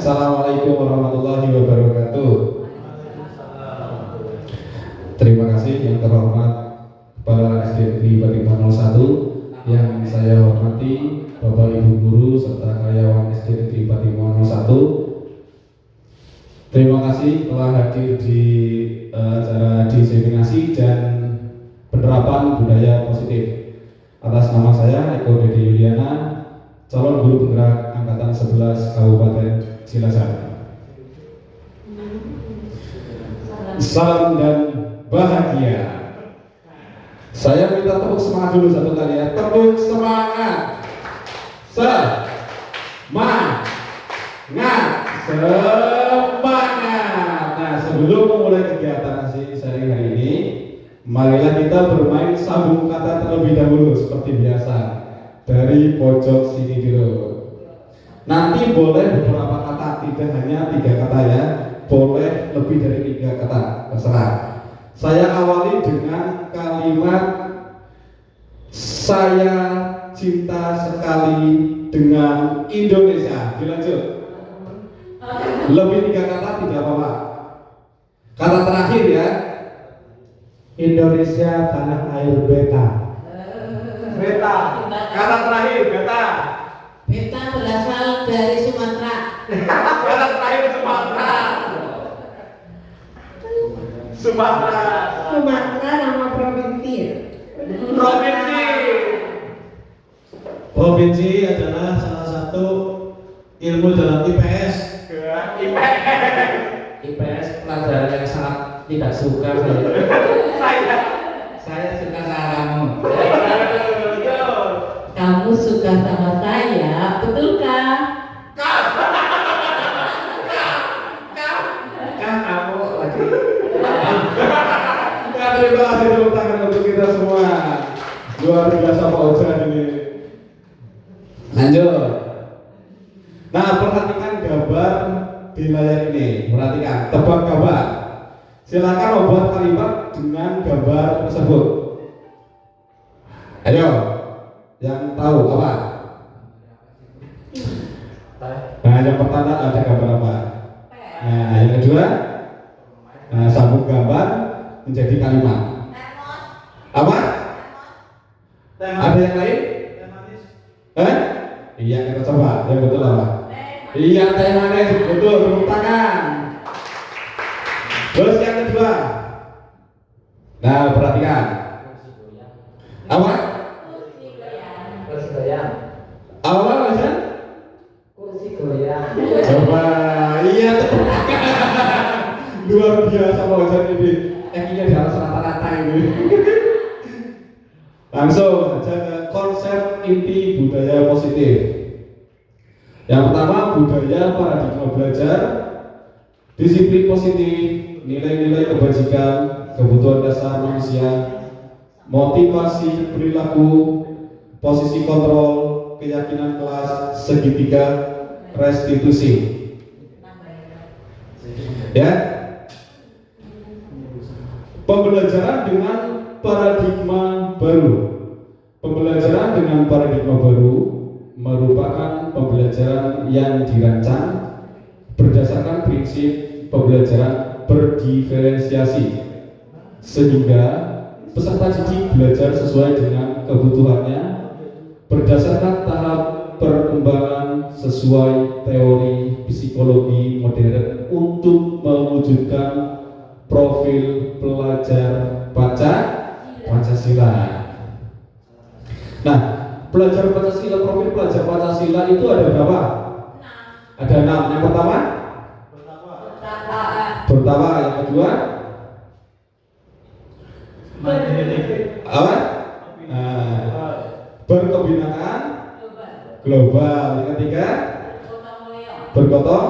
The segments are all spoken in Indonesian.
Assalamualaikum warahmatullahi wabarakatuh. Terima kasih yang terhormat Kepala SD Negeri Batimah 01, yang saya hormati Bapak Ibu Guru serta karyawan SD Negeri Batimah 01. Terima kasih telah hadir di acara diseminasi dan penerapan budaya positif. Atas nama saya Eko Dede Yuliana, calon guru penggerak angkatan 11 Kabupaten Cilacap. Salam dan bahagia. Saya minta tepuk semangat dulu satu kali ya. Tepuk semangat. Semangat. Nah, sebelum memulai kegiatan sharing hari ini, marilah kita bermain sambung kata terlebih dahulu seperti biasa. Dari pojok sini dulu. Nanti boleh beberapa kata, tidak hanya 3 kata ya. Boleh lebih dari 3 kata, terserah. Saya awali dengan kalimat saya cinta sekali dengan Indonesia. Dilanjut. Lebih 3 kata tidak apa-apa. Kata terakhir ya. Indonesia tanah air beta. Beta. Kata terakhir beta. Beta berasal dari Sumatera. Kata terakhir Sumatera. Sumatera nama provinsi. Provinsi adalah salah satu ilmu dalam IPS. IPS pelajaran yang sangat tidak suka saya suka sama kamu. Kamu suka sama saya, betulkah? Kamu lagi. Terima kasih tepuk tangan untuk kita semua. Luar biasa Pak Ojan ini. Lanjut. Nah, perhatikan gambar di layar ini. Perhatikan, tebak gambar. Silakan membuat kalimat dengan gambar tersebut. Ayo, yang tahu apa? Nah, yang pertama ada gambar apa? Nah, yang kedua, sambung gambar menjadi kalimat. Apa? Ada yang lain? Iya, kita coba. Yang betul apa? Iya, teh manis. Betul, tepuk tangan. Terus yang kedua. Nah, perhatikan. Apa? Kursi goyang. Apa Mas? Kursi goyang. Coba. Iya, tepuk tangan. Luar biasa Pak Ojan ini. Ini adalah rata-rata ini. Langsung saja ke konsep inti budaya positif. Yang pertama, budaya paradigma belajar, disiplin positif, nilai-nilai kebajikan, kebutuhan dasar manusia, motivasi perilaku, posisi kontrol, keyakinan kelas, segitiga, restitusi. Ya, pembelajaran dengan paradigma baru. Pembelajaran dengan paradigma baru merupakan pembelajaran yang dirancang berdasarkan prinsip pembelajaran berdiferensiasi, sehingga peserta didik belajar sesuai dengan kebutuhannya berdasarkan tahap perkembangan sesuai teori psikologi modern untuk mewujudkan profil pelajar Pancasila. Nah, pelajar Pancasila, profil pelajar Pancasila itu ada berapa? Ada 6. Yang pertama? Pertama. Yang kedua? Apa? Berkebinekaan global. Yang ketiga? Bergotong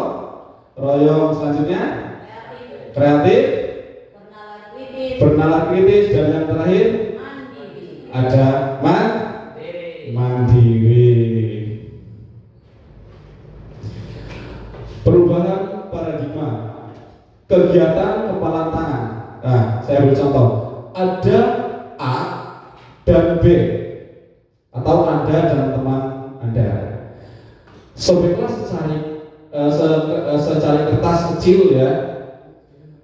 royong. Selanjutnya? Kreatif, bernalar kritis, dan yang terakhir ada mandiri. Perubahan paradigma, kegiatan kepala tangan. Nah, saya beri contoh. Ada A dan B, atau Anda dan teman Anda. Sobat kelas cari secari kertas kecil ya,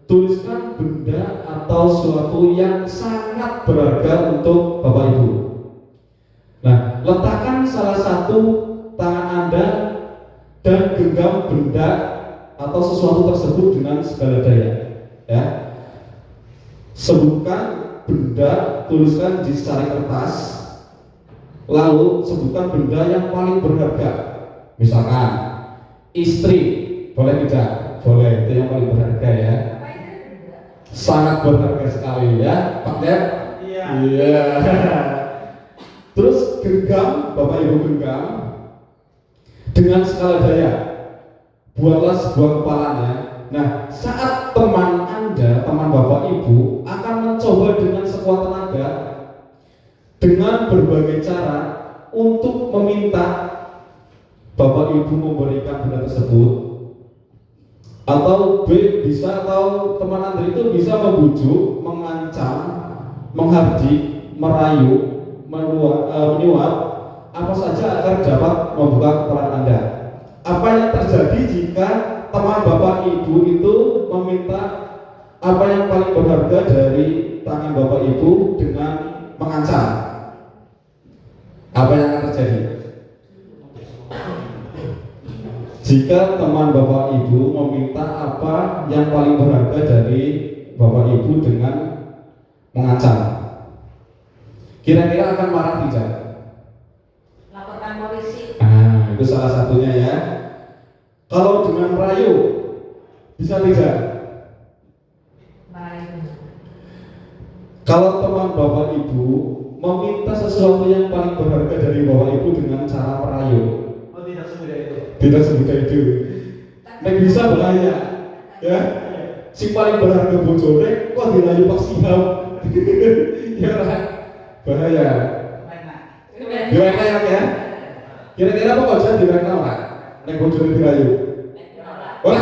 tuliskan benda atau suatu yang sangat berharga untuk Bapak Ibu. Nah, letakkan salah satu tangan Anda dan genggam benda atau sesuatu tersebut dengan segala daya. Ya, sebutkan benda, tuliskan di secari kertas, lalu sebutkan benda yang paling berharga. Misalkan istri, boleh tidak? Boleh, itu yang paling berharga ya. Sangat berharga sekali ya, Pak Dep. Iya. Iya. Terus genggam, Bapak Ibu genggam dengan segala daya. Buatlah sebuah kepalanya. Nah, saat teman Anda, teman Bapak Ibu akan mencoba dengan sekuat tenaga dengan berbagai cara untuk meminta Bapak Ibu memberikan benda tersebut, atau B bisa, atau teman Anda itu bisa membujuk, mengancam, menghardik, merayu, menyuap apa saja agar dapat membuka kepala Anda. Apa yang terjadi jika teman Bapak Ibu itu meminta apa yang paling berharga dari tangan Bapak Ibu dengan mengancam? Apa yang akan terjadi? Jika teman Bapak Ibu meminta apa yang paling berharga dari Bapak Ibu dengan mengancam, kira-kira akan marah tidak? Laporkan polisi. Nah, itu salah satunya ya. Kalau dengan merayu, bisa tidak? Merayu. Kalau teman Bapak Ibu meminta sesuatu yang paling berharga dari Bapak Ibu dengan cara merayu, Oh, tidak semudah itu. tidak semudah itu. Nek bisa bahaya, ya. Si paling berharga bojone kok dirayu pas siap, ya kan? Bahaya. Diwena ya? Kira-kira apa kok jadi diwena ora? Nek bojone dirayu. Ora.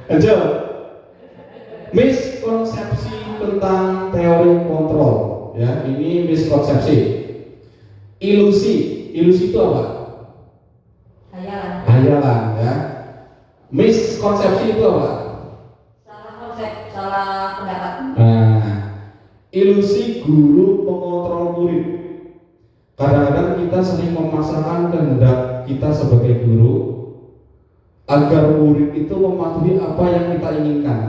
Aja. Miskonsepsi tentang teori kontrol, ya. Ini miskonsepsi. Ilusi itu apa? Hayalan ya. Miskonsepsi itu apa? Salah konsep, salah pendapat. Nah, ilusi guru mengontrol murid. Kadang-kadang kita sering memaksakan kehendak kita sebagai guru agar murid itu mematuhi apa yang kita inginkan,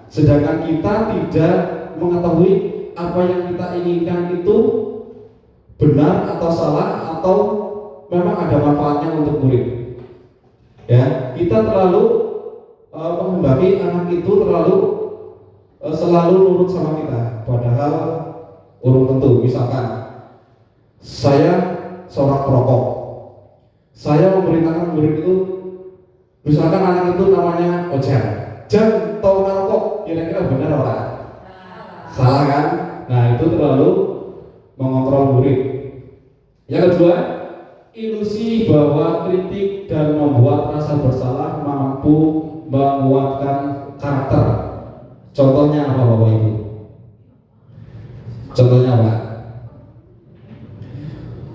sedangkan kita tidak mengetahui apa yang kita inginkan itu benar atau salah, atau memang ada manfaatnya untuk murid. Ya, kita terlalu menghendaki anak itu selalu nurut sama kita, padahal urung tentu. Misalkan saya seorang perokok, saya memerintahkan murid itu, misalkan anak itu namanya Ojan, jangan tau ngerokok, kira-kira benar apa? Salah kan? Nah, itu terlalu mengontrol murid. Yang kedua, ilusi bahwa kritik dan membuat rasa bersalah mampu menguatkan karakter. Contohnya apa Bapak Ibu? Contohnya apa?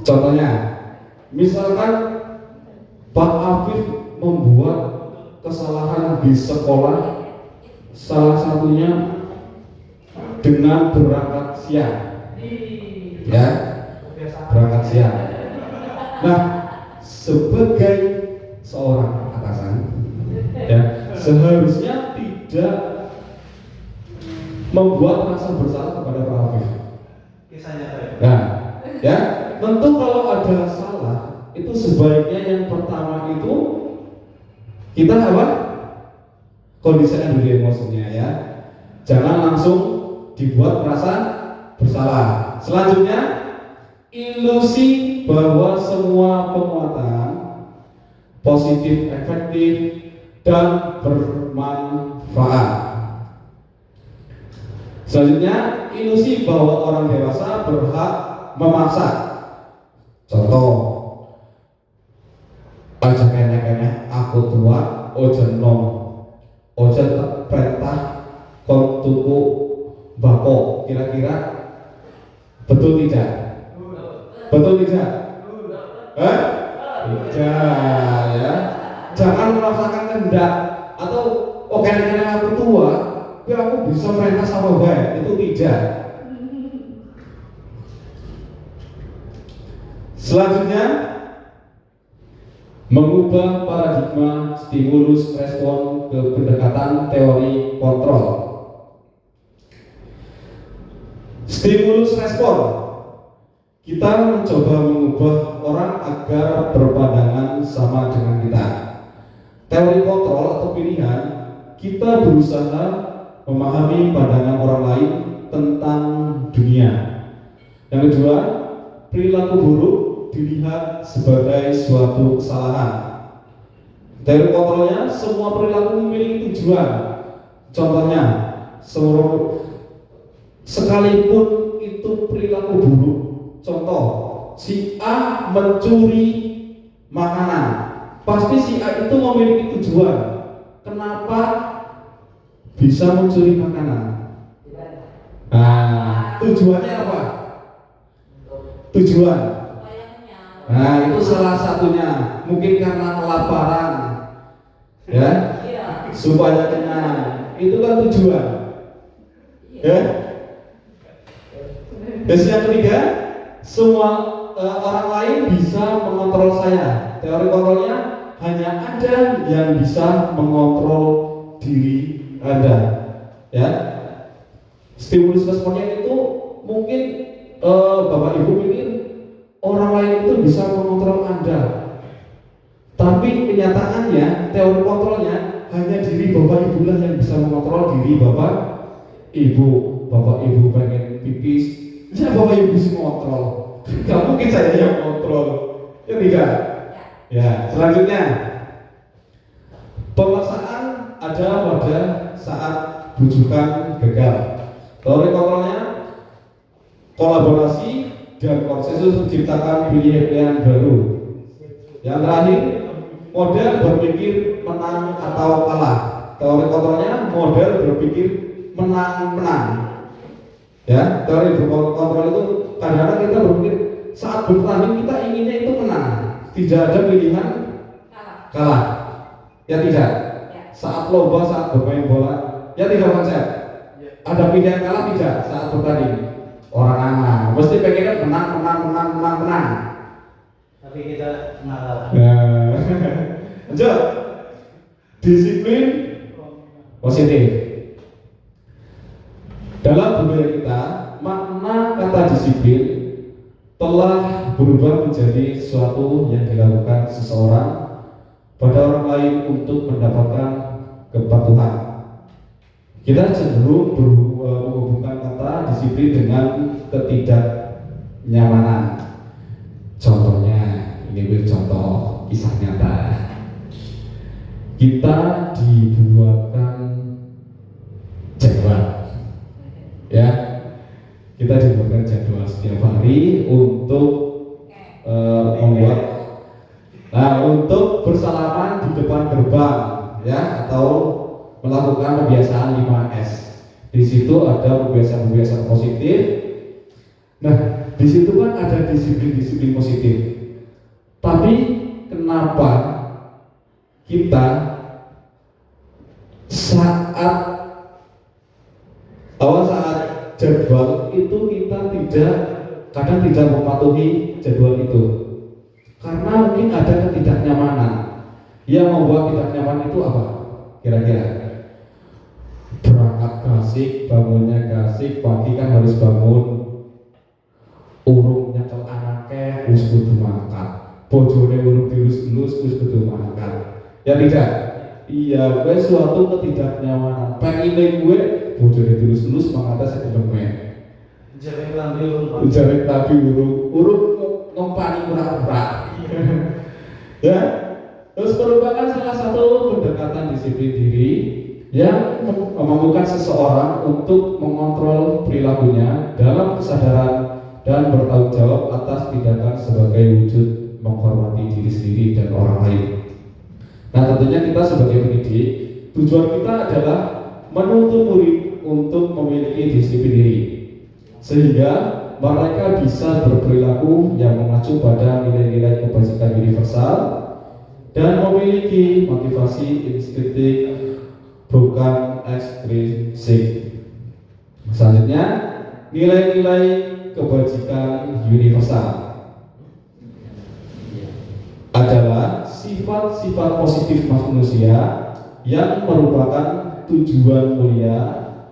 Contohnya, misalkan Pak Afif membuat kesalahan di sekolah, salah satunya dengan berangkat siang, ya, berangkat siang. Nah, sebagai seorang atasan, ya, seharusnya tidak membuat rasa bersalah kepada Pak Afif. Kisahnya saya. Nah, ya, tentu kalau ada salah, itu sebaiknya yang pertama itu kita apa? Kondisikan dulu emosinya ya. Jangan langsung dibuat merasa bersalah. Selanjutnya, ilusi bahwa semua penguatan positif, efektif, dan bermanfaat. Selanjutnya, ilusi bahwa orang dewasa berhak memaksa. Contoh, aja kene-kene aku tua, ojo nom, ojo perintah kon tuku bako. Kira-kira betul tidak? Betul tidak? Tidak. bisa perintah sama baik, itu tidak. Selanjutnya, mengubah paradigma stimulus respon ke pendekatan teori kontrol. Stimulus respon, kita mencoba mengubah orang agar berpandangan sama dengan kita. Teori kontrol atau pilihan, kita berusaha memahami pandangan orang lain tentang dunia. Yang kedua, perilaku buruk dilihat sebagai suatu kesalahan. Teori kontrolnya, semua perilaku memiliki tujuan. Contohnya, sekalipun itu perilaku buruk, contoh, si A mencuri makanan, pasti si A itu memiliki tujuan. Kenapa bisa mencuri makanan? Nah, tujuannya apa? Tujuan. Nah, itu salah satunya. Mungkin karena kelaparan, ya, supaya kenyang. Itu kan tujuan. Ya. Terus yang ketiga, semua orang lain bisa mengontrol saya. Teori kontrolnya, hanya Anda yang bisa mengontrol diri Anda. Ya. Stimulus responnya itu mungkin Bapak Ibu pikir orang lain itu bisa mengontrol Anda, tapi kenyataannya teori kontrolnya hanya diri Bapak Ibu lah yang bisa mengontrol diri Bapak Ibu. Bapak Ibu pengen pipis, ya Bapak Ibu bisa mengontrol. Gak mungkin saya yang mengontrol, ya tidak. Ya, selanjutnya, pemaksaan ada pada saat bujukan gagal. Teori kontrolnya, kolaborasi dan konsensus menciptakan pilihan baru. Yang terakhir, model berpikir menang atau kalah. Teori kontrolnya, model berpikir menang-menang. Ya, teori kontrol itu kadang-kadang kita berpikir saat bertanding kita inginnya itu menang, tidak ada pilihan kalah. Ya tidak. Saat lomba, saat bermain bola, ya tidak konsep. Ada pilihan kalah tidak saat bertanding. Orang anak mesti pengennya menang. Tapi kita ngalah. Lanjut. Disiplin positif. Dalam budaya kita, makna kata disiplin telah berubah menjadi sesuatu yang dilakukan seseorang pada orang lain untuk mendapatkan kepatuhan. Kita cenderung menghubungkan kata disiplin dengan ketidaknyamanan. Contohnya, ini contoh kisah nyata. Kita dibuatkan jadwal, ya. Kita dibuatkan jadwal setiap hari untuk untuk bersalaman di depan gerbang, ya, atau melakukan kebiasaan 5S. Di situ ada kebiasaan-kebiasaan positif. Nah, di situ kan ada disiplin-disiplin positif. Tapi kenapa kita saat jadwal itu kita kadang tidak mematuhi jadwal itu? Karena mungkin ada ketidaknyamanan. Yang membuat tidak nyaman itu apa? Kira-kira berangkat kasih, bangunnya kasih, pagi kan harus bangun, urung nyekel anaknya, wis kudu makan, bojone urung dilus-lus, wis kudu makan. Ya tidak? Iya, gue suatu ketidaknyamanan. Pengen gue bojone dilus-lus, makanya saya kedemen. Jarek tapi urung ngempani pura-pura. Ya. Terus merupakan salah satu pendekatan disiplin diri yang memampukan seseorang untuk mengontrol perilakunya dalam kesadaran dan bertanggung jawab atas tindakan sebagai wujud menghormati diri sendiri dan orang lain. Nah, tentunya kita sebagai pendidik, tujuan kita adalah menuntut murid untuk memiliki disiplin diri, sehingga mereka bisa berperilaku yang mengacu pada nilai-nilai kebajikan universal dan memiliki motivasi instinktif bukan ekstrinsi. Selanjutnya, nilai-nilai kebajikan universal adalah sifat-sifat positif manusia yang merupakan tujuan mulia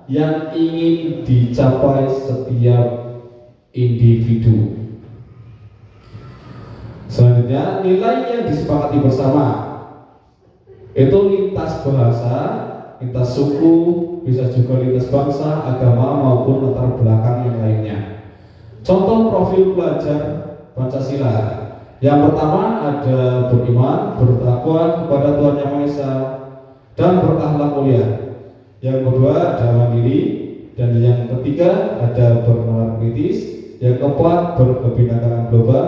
yang ingin dicapai setiap individu. Selanjutnya, nilai yang disepakati bersama itu lintas bahasa, lintas suku, bisa juga lintas bangsa, agama maupun latar belakang yang lainnya. Contoh profil pelajar Pancasila. Yang pertama ada beriman, bertakwa kepada Tuhan Yang Maha Esa dan berakhlak mulia. Yang kedua ada mandiri, dan yang ketiga ada bernalar kritis. Yang keempat berkebinekaan global,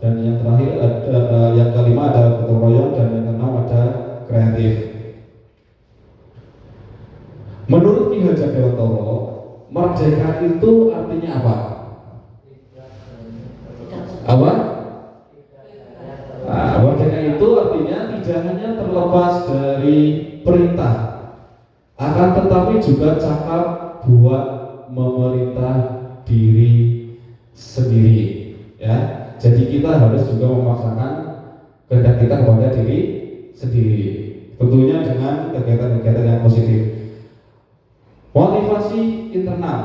dan yang terakhir ada yang kelima ada gotong royong, dan yang keenam ada kreatif. Menurut Ki Hajar Dewantara, merdeka itu artinya apa? Apa? Nah, merdeka itu artinya tidak hanya terlepas dari perintah, akan tetapi juga cakap buat memerintah diri sendiri, ya. Jadi kita harus juga memaksakan kehendak kita kepada diri sendiri, tentunya dengan kegiatan-kegiatan yang positif. Motivasi internal,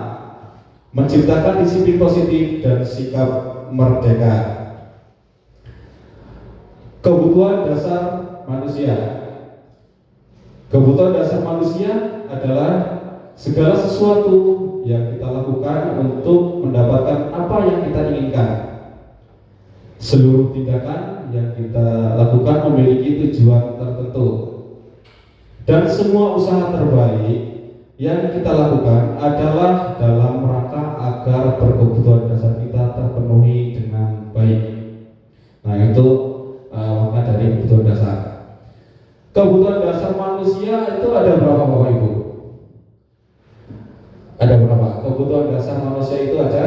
menciptakan disiplin positif dan sikap merdeka. Kebutuhan dasar manusia. Kebutuhan dasar manusia adalah segala sesuatu yang kita lakukan untuk mendapatkan apa yang kita inginkan. Seluruh tindakan yang kita lakukan memiliki tujuan tertentu, dan semua usaha terbaik yang kita lakukan adalah dalam rangka agar kebutuhan dasar kita terpenuhi dengan baik. Nah, itu makna dari kebutuhan dasar. Kebutuhan dasar manusia itu ada berapa, Bapak Ibu? Ada berapa? Kebutuhan dasar manusia itu ada?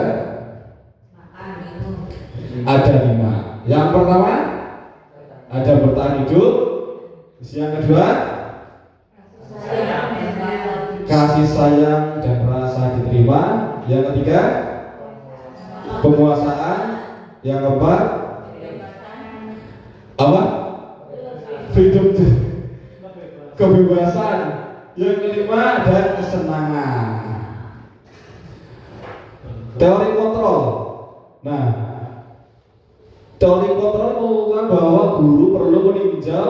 Ada 5. Yang pertama ada bertahan hidup. Yang kedua kasih sayang dan rasa diterima. Yang ketiga penguasaan. Yang keempat apa? Hidup kebebasan. Yang kelima ada kesenangan. Teori kontrol. Nah, teori kontrol mengungkapkan bahwa guru perlu meninjau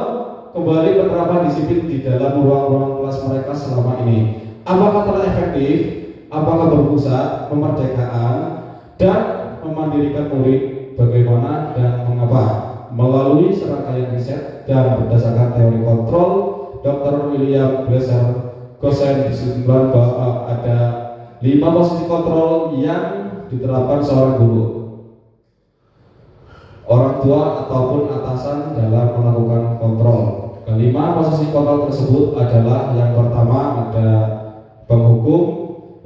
kembali penerapan disiplin di dalam ruang-ruang kelas mereka selama ini. Apakah telah efektif? Apakah berpusat, kemerdekaan, dan memandirikan murid? Bagaimana dan mengapa? Melalui serangkaian riset dan berdasarkan teori kontrol, Dr. William Glasser Gosen disimpulkan bahwa ada 5 posisi kontrol yang diterapkan seorang guru, orang tua ataupun atasan dalam melakukan kontrol. Kelima posisi kontrol tersebut adalah yang pertama ada penghukum,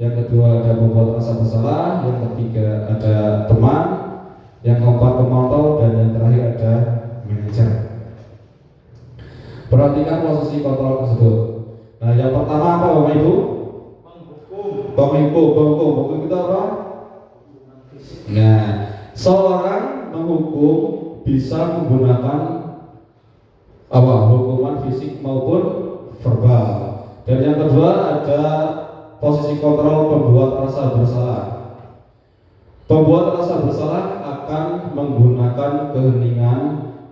yang kedua ada membuat rasa bersalah, yang ketiga ada teman, yang keempat pemantau, dan yang terakhir ada manajer. Perhatikan posisi kontrol tersebut. Nah, yang pertama apa, Bapak Ibu? Penghukum itu apa? Nah, seorang menghukum bisa menggunakan apa? Hukuman fisik maupun verbal. Dan yang kedua ada posisi kontrol pembuat rasa bersalah. Pembuat rasa bersalah akan menggunakan keheningan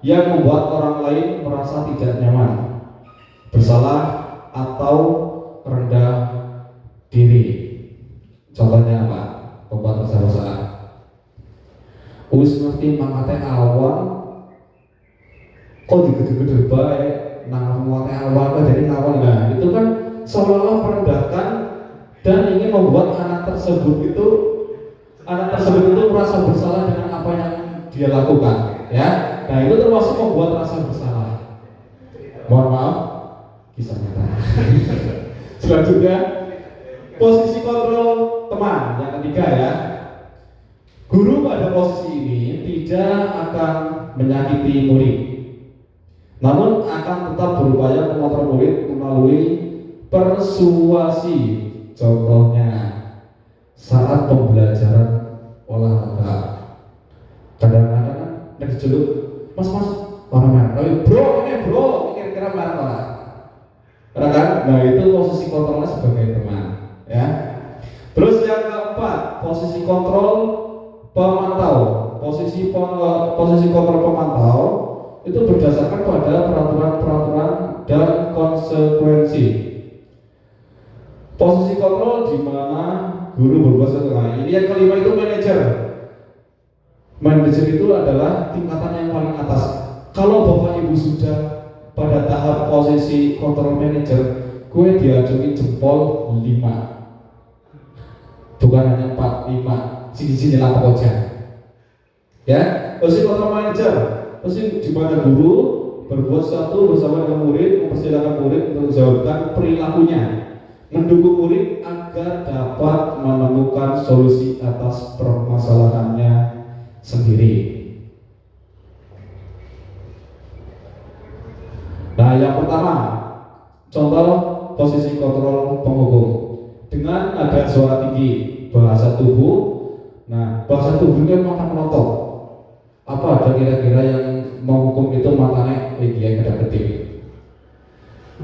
yang membuat orang lain merasa tidak nyaman, bersalah, atau rendah diri. Contohnya apa? Pembuat rasa bersalah. Wis ngerti mangate awal, kok digede-gede bae, nang mangate awal kok jadi ngawal. Nah, itu kan seolah-olah merendahkan dan ingin membuat anak tersebut itu merasa bersalah dengan apa yang dia lakukan, ya. Nah, itu termasuk membuat rasa bersalah. Mohon maaf, kisah nyata. Selanjutnya, posisi kontrol teman yang ketiga, ya. Guru pada posisi ini tidak akan menyakiti murid, namun akan tetap berupaya mengontrol murid melalui persuasi. Contohnya, saat pembelajaran olahraga. Kadang-kadang nek diceluk, mas orang merah, bro ini kira-kira merah orang. Karena kan, nah itu posisi kontrolnya sebagai teman, ya. Terus yang keempat, posisi kontrol pemantau. Posisi kontrol pemantau itu berdasarkan pada peraturan-peraturan dan konsekuensi. Posisi kontrol di mana guru berbuat sesuatu. Ini yang kelima itu manajer. Manajer itu adalah tingkatan yang paling atas. Kalau bapak ibu sudah pada tahap posisi kontrol manajer, gue diacungi jempol 5, bukan hanya 4, 5. Sini lah pokoknya. Ya, posisi kontrol manajer, posisi di mana guru berbuat sesuatu bersama dengan murid, mempersilahkan murid untuk menjawabkan perilakunya, mendukung murid agar dapat menemukan solusi atas permasalahannya sendiri. Nah, yang pertama, contoh posisi kontrol penghukum dengan ada suara tinggi, bahasa tubuh. Nah, bahasa tubuhnya mata melotot. Apa ada kira-kira yang menghukum itu matanya yang ada ketik?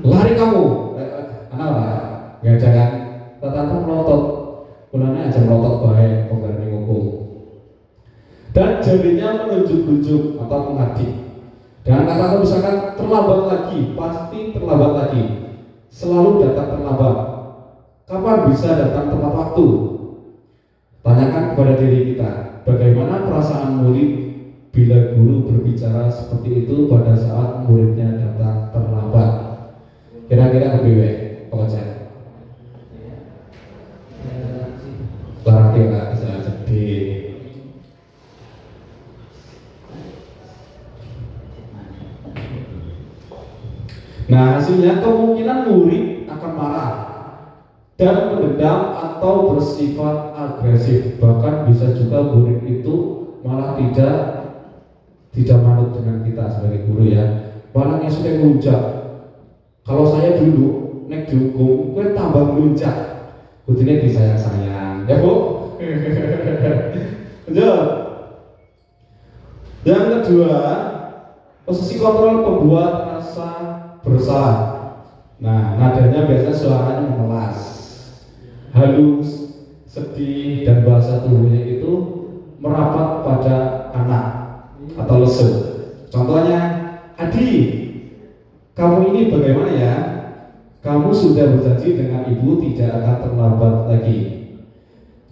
Lari kamu, kenapa? Nggak jangan, tata melotot. Ulangnya aja melotot baik, pengganti hukum. Dan jadinya menunjuk-nunjuk atau mengadik. Dengan kata misalkan terlambat lagi, pasti terlambat lagi. Selalu datang terlambat. Kapan bisa datang tepat waktu? Tanyakan kepada diri kita, bagaimana perasaan murid bila guru berbicara seperti itu pada saat muridnya datang terlambat? Kira-kira lebih baik, pokoknya. Larang kira bisa sedih. Nah, hasilnya kemungkinan murid akan marah dan mendendam atau bersifat agresif. Bahkan bisa juga murid itu malah tidak manut dengan kita sebagai guru, ya. Malah yang sudah melunjak. Kalau saya dulu naik dihukum, gue tambah melunjak. Kudunya disayang-sayang, ya bu. Lanjut. Yang kedua, posisi kontrol pembuat rasa bersalah. Nah, nadanya biasanya suaranya memelas, halus, sedih, dan bahasa tubuhnya itu merapat pada anak atau lesu. Contohnya, Adi, kamu ini bagaimana ya? Kamu sudah berjanji dengan ibu tidak akan terlambat lagi.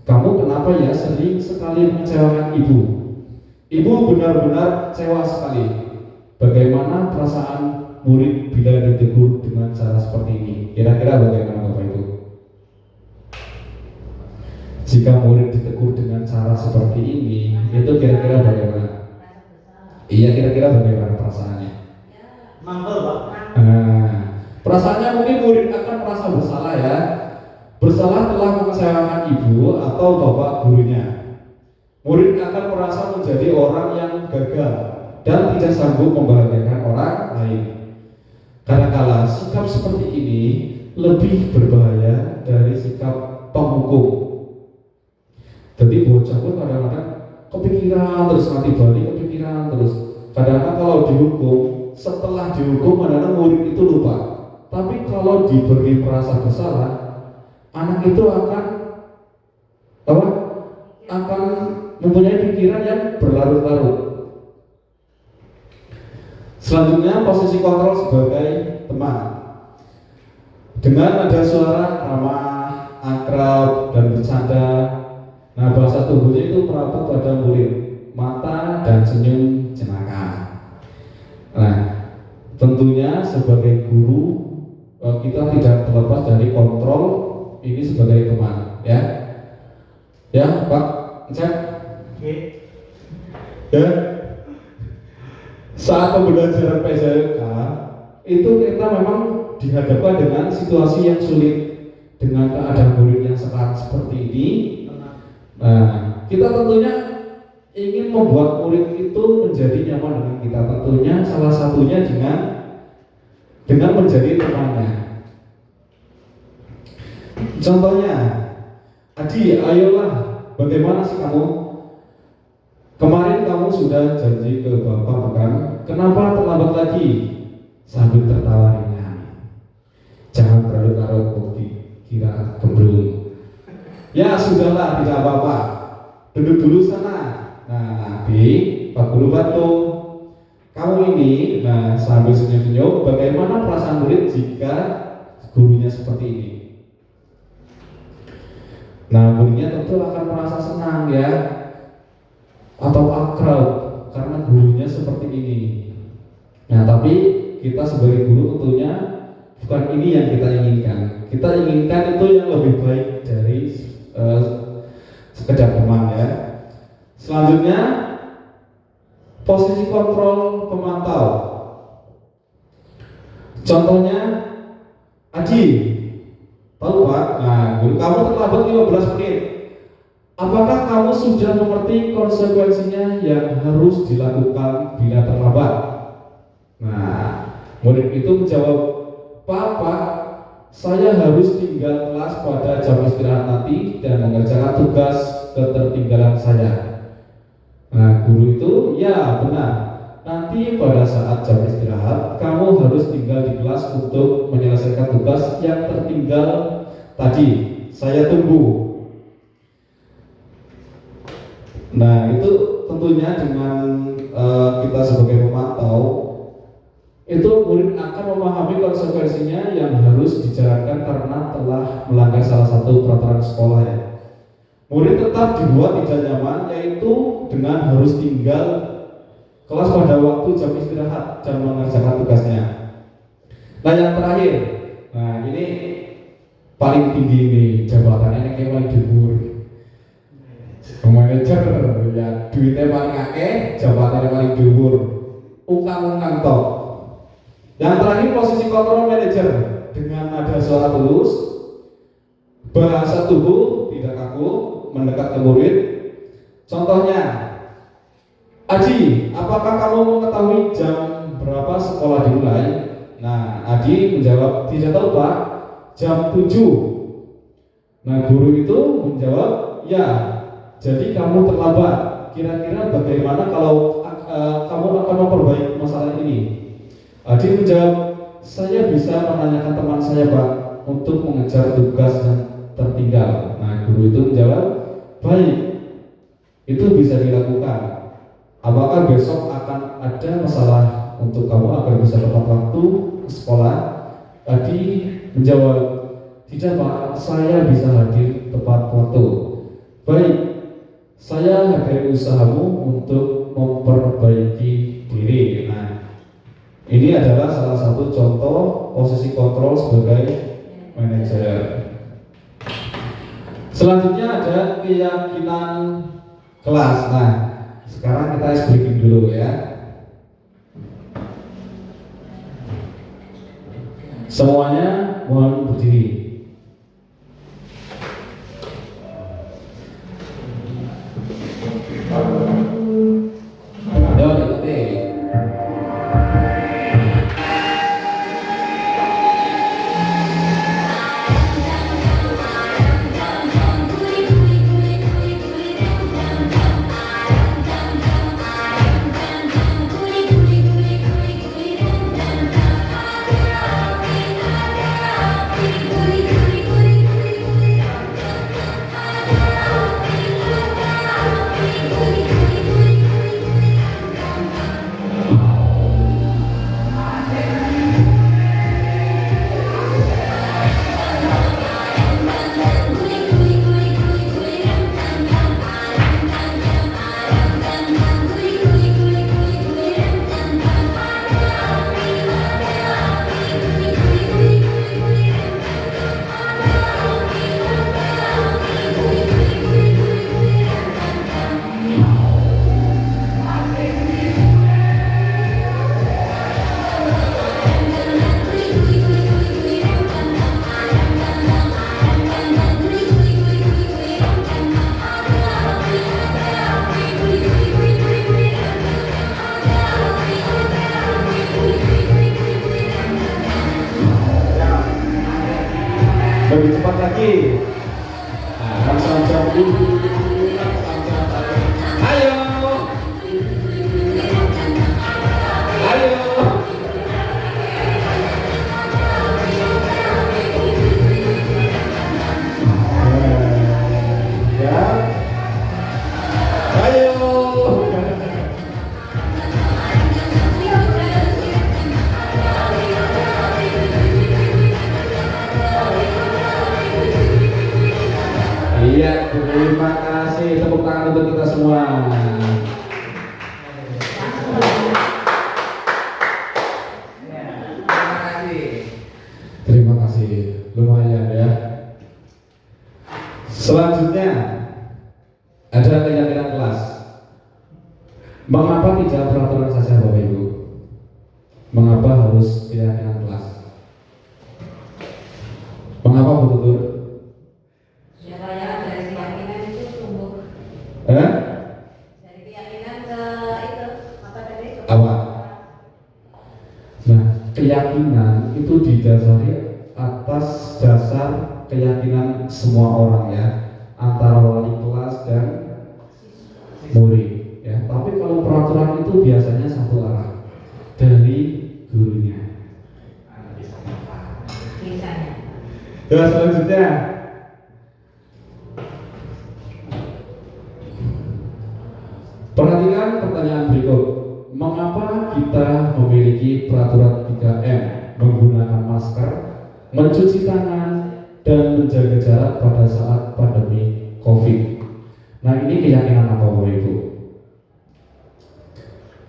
Kamu kenapa ya sering sekali mengecewakan ibu? Ibu benar-benar kecewa sekali. Bagaimana perasaan murid bila ditegur dengan cara seperti ini? Kira-kira bagaimana Bapak Ibu? Jika murid ditegur dengan cara seperti ini, itu kira-kira bagaimana? Iya, kira-kira bagaimana perasaannya? Mantul, Pak. Perasaannya mungkin murid akan merasa bersalah, ya. Bersalah telah mengecewakan ibu atau bapak gurunya. Murid akan merasa menjadi orang yang gagal dan tidak sanggup membahagiakan orang lain. Kadang-kala sikap seperti ini lebih berbahaya dari sikap penghukum. Jadi bocah pun kadang-kadang kepikiran terus, nanti balik kepikiran terus. Kadang-kadang kalau dihukum, setelah dihukum kadang-kadang murid itu lupa. Tapi kalau diberi merasa bersalah, anak itu akan mempunyai pikiran yang berlarut-larut. Selanjutnya, posisi kontrol sebagai teman. Dengan ada suara ramah, akrab, dan bercanda. Nah, bahasa tubuhnya itu merapat pada murid, mata dan senyum jenaka. Nah, tentunya sebagai guru kita tidak terlepas dari kontrol ini sebagai teman, ya. Ya, Pak, cek. Ya. Saat pembelajaran PJLK itu kita memang dihadapkan dengan situasi yang sulit, dengan keadaan murid yang seperti ini. Nah, kita tentunya ingin membuat murid itu menjadi nyaman dengan kita. Tentunya salah satunya dengan menjadi temannya. Contohnya, ada Adi, ayolah, bagaimana sih kamu? Kemarin kamu sudah janji ke Bapak bukan? Kenapa terlambat lagi? Sambil tertawa ringan. Jangan terlalu taruh bukti, kira gembrung. Ya sudahlah, tidak apa-apa. Duduk dulu sana. Nah, nanti Pak Guru bantu. Kamu ini, nah sambil senyum-senyum, bagaimana perasaan murid jika gurunya seperti ini? Nah, muridnya tentu akan merasa senang ya, atau akrab karena gurunya seperti ini. Nah, tapi kita sebagai guru tentunya bukan ini yang kita inginkan. Kita inginkan itu yang lebih baik dari sekedar teman ya. Selanjutnya posisi kontrol pemantau. Contohnya Adi, tahu Pak? Nah, guru kamu terlambat 15 menit. Apakah kamu sudah mengerti konsekuensinya yang harus dilakukan bila terlambat? Nah, murid itu menjawab, Pak, saya harus tinggal kelas pada jam istirahat nanti dan mengerjakan tugas ketertinggalan saya. Nah, guru itu, ya benar. Nanti pada saat jam istirahat, kamu harus tinggal di kelas untuk menyelesaikan tugas yang tertinggal tadi. Saya tunggu. Nah, itu tentunya dengan kita sebagai pemantau, itu murid akan memahami konsekuensinya yang harus dijalankan karena telah melanggar salah satu peraturan sekolah ya. Murid tetap dibuat tidak nyaman, yaitu dengan harus tinggal kelas pada waktu jam istirahat dan mengerjakan tugasnya. Nah, yang terakhir, nah ini paling tinggi ini jabatannya kayak paling dhuwur. Manajer ya, duitnya paling akeh, jabatannya paling dhuwur. Ungkang-ungkang tok. Yang terakhir posisi kontrol manajer dengan nada suara tulus, bahasa tubuh tidak kaku, mendekat ke murid. Contohnya, Adi, apakah kamu mengetahui jam berapa sekolah dimulai? Nah, Adi menjawab, tidak tahu Pak, jam 7. Nah, guru itu menjawab, ya, jadi kamu terlambat. Kira-kira bagaimana kalau kamu akan memperbaiki masalah ini? Adi menjawab, saya bisa menanyakan teman saya Pak untuk mengejar tugas yang tertinggal. Nah, guru itu menjawab, baik, itu bisa dilakukan. Apakah besok akan ada masalah untuk kamu agar bisa tepat waktu ke sekolah? Adi menjawab, tidak Pak, saya bisa hadir tepat waktu. Baik, saya hargai usahamu untuk memperbaiki diri. Nah, ini adalah salah satu contoh posisi kontrol sebagai manajer. Selanjutnya ada keyakinan kelas. Nah, sekarang kita ice breaking dulu ya. Semuanya mohon berdiri. Ayo ikuti. Lebih cepat lagi. Nah, Ayo. Ayo. Ya. Ayo. Iya, terima kasih. Tepuk tangan untuk kita semua. Terima kasih. Terima kasih. Lumayan ya. Selanjutnya ada keyakinan kelas. Mengapa tidak peraturan saja Bapak Ibu? Mengapa harus keyakinan kelas? Mengapa betul? Supaya dari keyakinan itu tumbuh. Dari keyakinan ke itu apa tadi? Apa? Nah, keyakinan itu didasari atas dasar keyakinan semua orang ya, antara wali kelas dan murid ya. Tapi kalau peraturan itu biasanya satu arah dari gurunya. Misalnya. Ya, selanjutnya perhatikan pertanyaan berikut. Mengapa kita memiliki peraturan 3M, menggunakan masker, mencuci tangan, dan menjaga jarak pada saat pandemi COVID? Nah, ini keyakinan apa Bapak Ibu?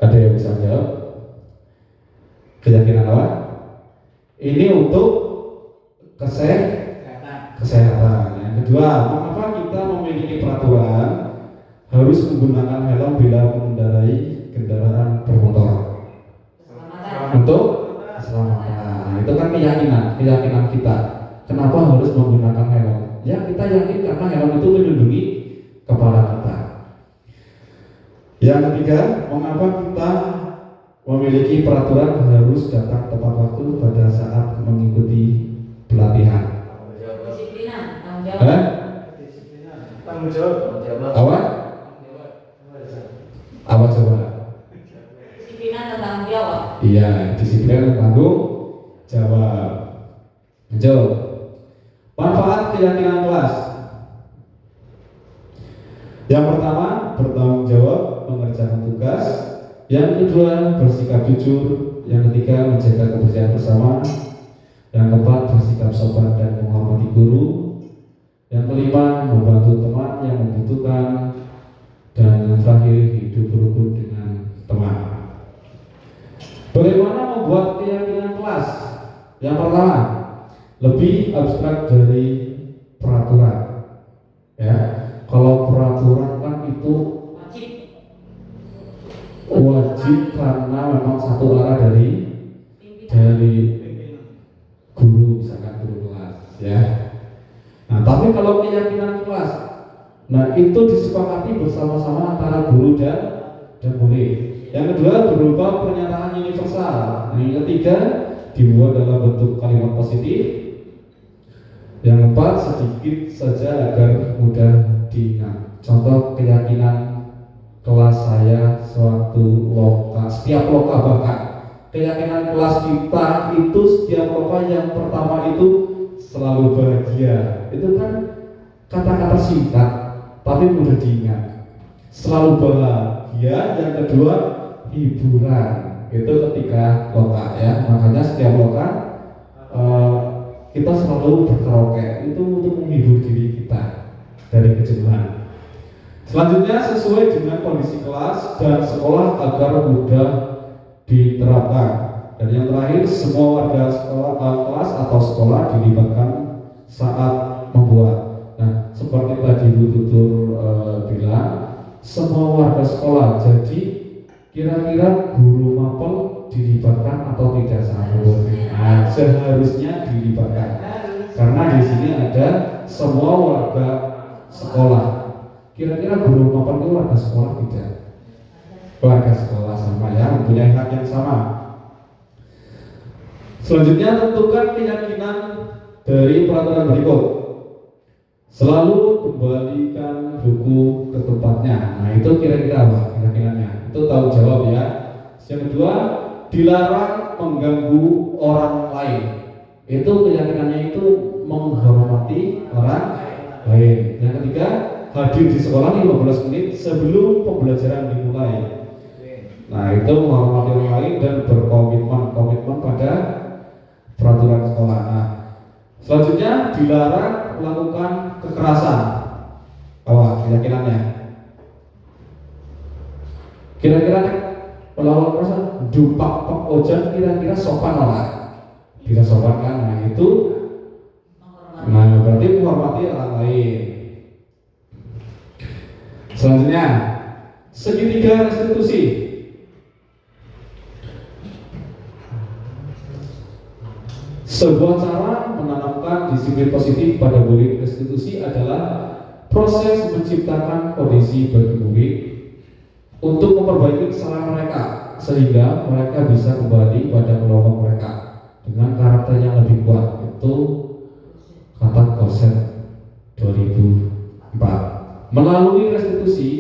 Ada yang bisa jawab? Keyakinan apa? Ini untuk kesehatan. Yang kedua, mengapa kita memiliki peraturan harus menggunakan helm bila mengendarai kendaraan bermotor? Untuk keselamatan. Nah, itu kan keyakinan kita. Kenapa harus menggunakan helm? Ya, kita yakin karena helm itu melindungi kepala kita. Yang ketiga, mengapa kita memiliki peraturan harus datang tepat waktu pada saat mengikuti pelatihan? Disiplinan, tanggung jawab. Tanggung jawab. Apa? Apa coba? Disiplinan dan tanggung jawab. Iya, disiplin dan tanggung jawab. Lanjut. Manfaat keyakinan kelas. Yang pertama, bertanggung jawab mengerjakan tugas. Yang kedua, bersikap jujur. Yang ketiga, menjaga kebersihan bersama. Yang keempat, bersikap sopan dan menghormati guru. Yang kelima, membantu teman yang membutuhkan. Dan yang terakhir, hidup berukun dengan teman. Bagaimana membuat keyakinan kelas? Yang pertama, lebih abstrak dari peraturan. Ya, kalau peraturan kan itu wajib karena memang satu arah dari guru, misalkan guru kelas, ya. Nah, tapi kalau keyakinan kelas, nah itu disepakati bersama-sama antara guru dan murid. Yang kedua, berupa pernyataan universal. Nah, yang ketiga, dibuat dalam bentuk kalimat positif. Yang keempat, sedikit saja agar mudah diingat. Contoh keyakinan kelas saya suatu loka, setiap loka bahkan keyakinan kelas kita itu setiap loka yang pertama itu selalu bahagia. Itu kan kata-kata singkat tapi mudah diingat. Selalu bahagia. Yang kedua, hiburan. Itu ketika loka ya. Makanya setiap loka kita selalu berkaraoke. Itu untuk menghibur diri kita dari kejenuhan. Selanjutnya, sesuai dengan kondisi kelas dan sekolah agar mudah diterapkan. Dan yang terakhir, semua warga sekolah, kelas atau sekolah dilibatkan saat membuat. Nah, seperti tadi Bu Tutur bilang, semua warga sekolah. Jadi kira-kira guru mapel dilibatkan atau tidak seharusnya? Nah, seharusnya dilibatkan. Karena di sini ada semua warga sekolah. Kira-kira guru mapel itu warga sekolah tidak? Warga sekolah sama ya, mempunyai hak yang sama. Selanjutnya, tentukan keyakinan dari peraturan berikut. Selalu kembalikan buku ke tempatnya. Nah itu kira-kira apa? Kira-kiranya itu tanggung jawab ya. Yang kedua, dilarang mengganggu orang lain. Itu keyakinannya itu menghormati orang lain. Yang ketiga, hadir di sekolah 15 menit sebelum pembelajaran dimulai. Nah itu menghormati orang lain dan berkomitmen pada peraturan sekolah. Nah, selanjutnya dilarang melakukan kekerasan. Apa keyakinannya? Kira-kira melakukan kekerasan, dumpak ojan kira-kira sopan orang? Tidak sopan kan? Nah itu, nah berarti menghormati orang lain. Selanjutnya, segitiga restitusi. Sebuah cara menanamkan disiplin positif pada murid restitusi adalah proses menciptakan kondisi bagi murid untuk memperbaiki kesalahan mereka sehingga mereka bisa kembali pada kelompok mereka dengan karakter yang lebih kuat. Itu kata Koset 2004. Melalui restitusi,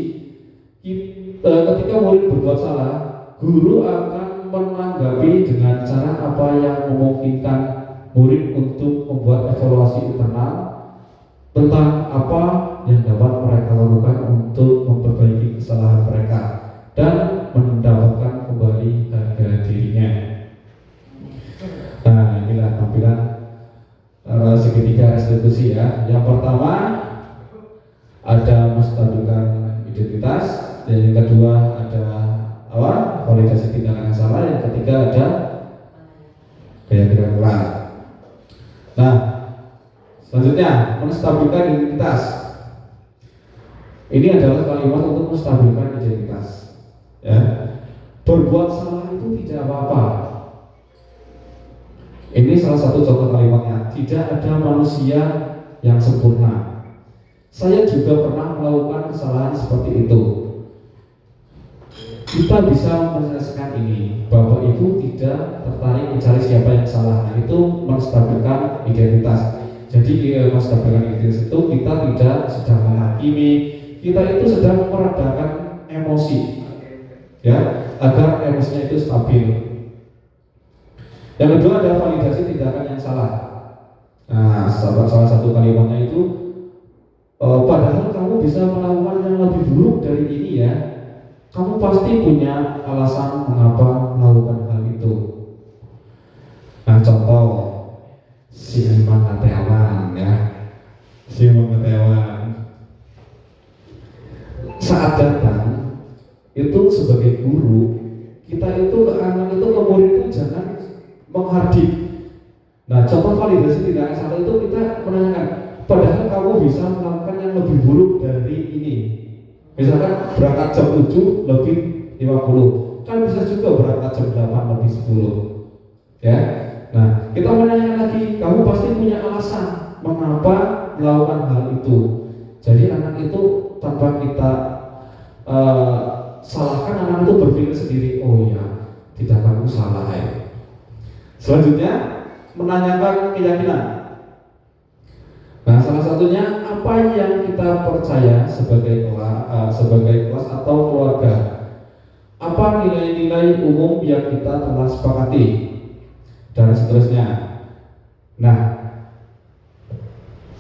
ketika murid berbuat salah, guru akan menanggapi dengan cara apa yang memungkinkan murid untuk membuat evaluasi internal tentang apa yang dapat mereka lakukan untuk memperbaiki kesalahan mereka dan mendapatkan kembali harga dirinya. Nah inilah tampilan segitiga restitusi ya. Yang pertama ada menstabilkan identitas, dan yang kedua ada validasi tindakan yang salah, yang ketiga ada keyakinan ulang. Nah, selanjutnya menstabilkan identitas. Ini adalah kalimat untuk menstabilkan identitas. Ya, berbuat salah itu tidak apa-apa. Ini salah satu contoh kalimatnya. Tidak ada manusia yang sempurna. Saya juga pernah melakukan kesalahan seperti itu. Kita bisa menyelesaikan ini. Bapak Ibu tidak tertarik mencari siapa yang salah. Nah, itu menstabilkan identitas. Jadi menstabilkan identitas itu kita tidak sedang menghakimi, kita itu sedang meredakan emosi, ya, agar emosinya itu stabil. Yang kedua adalah validasi tindakan yang salah. Nah, salah satu kalimatnya itu, padahal kamu bisa melakukan yang lebih buruk dari ini ya. Kamu pasti punya alasan mengapa melakukan hal itu. Nah, contoh si Iman Atewan ya, si Iman Atewan saat datang itu sebagai guru, kita itu ke anak itu ke murid itu jangan menghardik. Nah, contoh validasi tindakan salah itu kita menanyakan, padahal kamu bisa melakukan yang lebih buruk dari ini. Misalkan berangkat jam 7 lebih 50, kan bisa juga berangkat jam 8 lebih 10. Ya. Nah, kita menanyakan lagi, kamu pasti punya alasan mengapa melakukan hal itu. Jadi anak itu tanpa kita salahkan, anak itu berpikir sendiri, oh iya, tindakanku salah ya. Selanjutnya menanyakan keyakinan. Nah, salah satunya apa yang kita percaya sebagai kelas atau keluarga. Apa nilai-nilai umum yang kita telah sepakati dan seterusnya. Nah,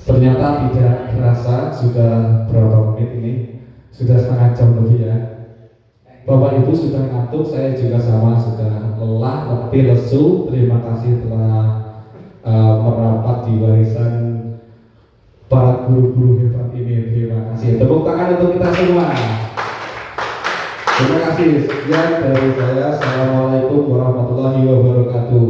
ternyata tidak terasa sudah berapa menit ini, sudah setengah jam lebih ya. Bapak Ibu sudah ngantuk, saya juga sama, sudah lelah, letih, lesu. Terima kasih telah merapat di barisan para guru-guru hebat ini. Terima kasih. Tepuk tangan untuk kita semua. Terima kasih. Sekian dari saya. Assalamualaikum warahmatullahi wabarakatuh.